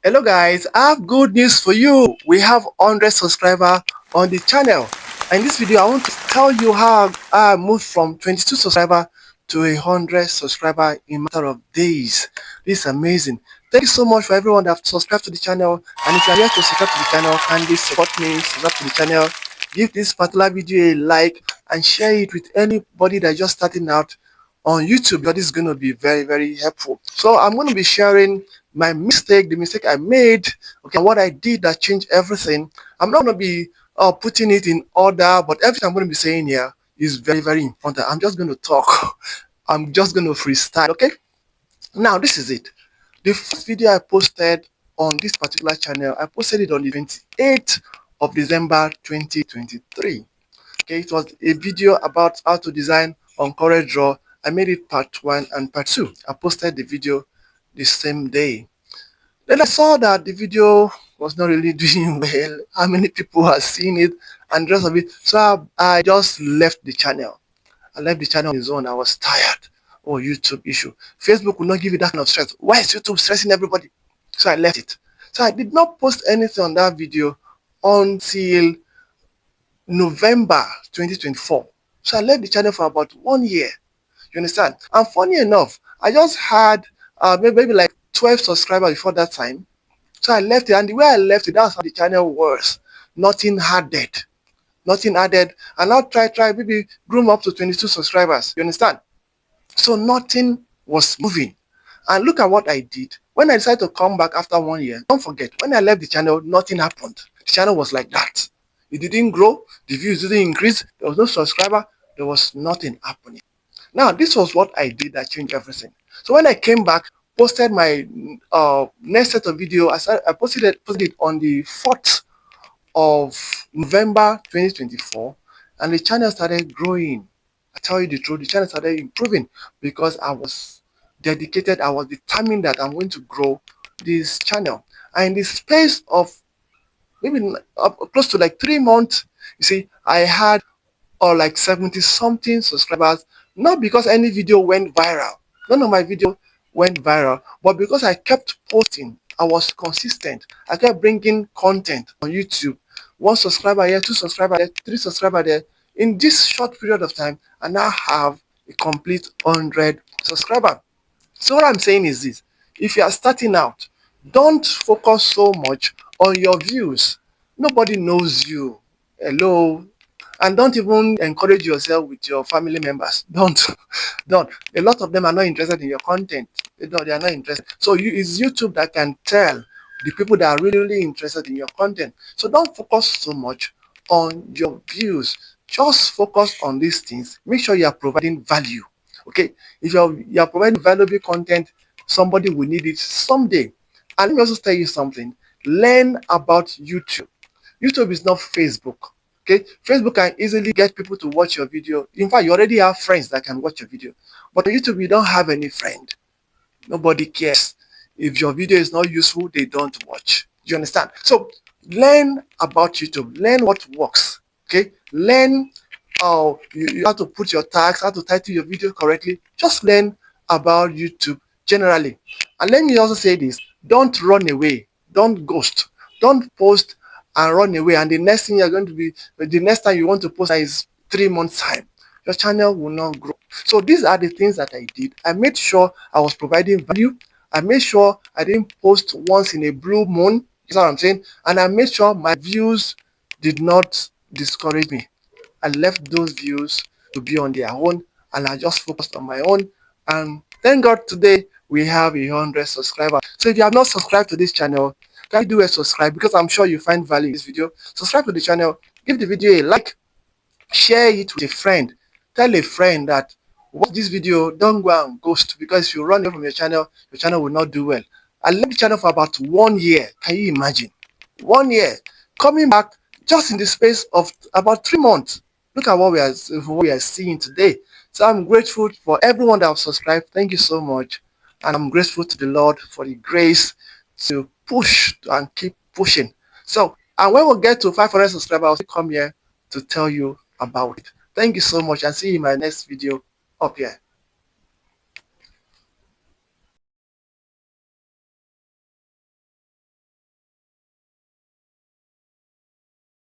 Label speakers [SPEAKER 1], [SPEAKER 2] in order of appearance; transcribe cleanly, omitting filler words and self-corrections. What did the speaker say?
[SPEAKER 1] Hello guys, I have good news for you. We have 100 subscribers on the channel. And in this video, I want to tell you how I moved from 22 subscribers to 100 subscribers in a matter of days. This is amazing. Thank you so much for everyone that have subscribed to the channel. And if you are yet to subscribe to the channel, kindly support me, subscribe to the channel, give this particular video a like, and share it with anybody that's just starting out on YouTube, because this is going to be very, very helpful. So I'm going to be sharing my mistake, the mistake I made, okay, what I did that changed everything. I'm not going to be putting it in order, but everything I'm going to be saying here is very, very important. I'm just going to talk. I'm just going to freestyle, okay? Now, this is it. The first video I posted on this particular channel, I posted it on the 28th of December 2023. Okay, it was a video about how to design on CorelDRAW. I made it part 1 and part 2. I posted the video the same day. Then I saw that the video was not really doing well. How many people have seen it and the rest of it. So I just left the channel. I left the channel on its own. I was tired. Oh, YouTube issue. Facebook will not give you that kind of stress. Why is YouTube stressing everybody? So I left it. So I did not post anything on that video until November 2024. So I left the channel for about 1 year. You understand? And funny enough, I just had maybe like 12 subscribers before that time. So I left it, and the way I left it, that's how the channel was. Nothing added. Nothing added. And now try, maybe groom up to 22 subscribers. You understand? So nothing was moving. And look at what I did. When I decided to come back after 1 year, don't forget, when I left the channel, nothing happened. The channel was like that. It didn't grow, the views didn't increase, there was no subscriber, there was nothing happening. Now, this was what I did that changed everything. So when I came back, posted my next set of video, I posted it on the 4th of November 2024, and the channel started growing. I tell you the truth, the channel started improving because I was dedicated, I was determined that I'm going to grow this channel. And in the space of maybe close to like 3 months, you see, I had like 70 something subscribers, not because any video went viral. None of my video went viral, but because I kept posting. I was consistent. I kept bringing content on YouTube. 1 subscriber here, 2 subscribers there, 3 subscribers there. In this short period of time, I now have a complete 100 subscribers. So what I'm saying is this: if you are starting out, don't focus so much on your views. Nobody knows you. Hello. And don't even encourage yourself with your family members. Don't. A lot of them are not interested in your content. They are not interested. So it's YouTube that can tell the people that are really, really interested in your content. So don't focus so much on your views. Just focus on these things. Make sure you are providing value. Okay? If you are providing valuable content, somebody will need it someday. And let me also tell you something. Learn about YouTube. YouTube is not Facebook. Okay, Facebook can easily get people to watch your video. In fact, you already have friends that can watch your video. But on YouTube, you don't have any friend. Nobody cares. If your video is not useful, they don't watch. You understand? So learn about YouTube. Learn what works. Okay, learn how you have to put your tags, how to title your video correctly. Just learn about YouTube generally. And let me also say this: don't run away. Don't ghost. Don't post and run away, and the next thing you're going to be, the next time you want to post is 3 months time. Your channel will not grow. So these are the things that I did. I made sure I was providing value. I made sure I didn't post once in a blue moon. You know what I'm saying? And I made sure my views did not discourage me. I left those views to be on their own, and I just focused on my own. And thank God today we have 100 subscribers. So if you have not subscribed to this channel, can you do a subscribe? Because I'm sure you find value in this video. Subscribe to the channel, give the video a like, share it with a friend. Tell a friend that watch this video, don't go and ghost, because if you run away from your channel will not do well. I left the channel for about 1 year. Can you imagine? 1 year. Coming back just in the space of about 3 months. Look at what we are seeing today. So I'm grateful for everyone that have subscribed. Thank you so much. And I'm grateful to the Lord for the grace to push and keep pushing. So, and when we get to 500 subscribers, I'll come here to tell you about it. Thank you so much, and see you in my next video up here.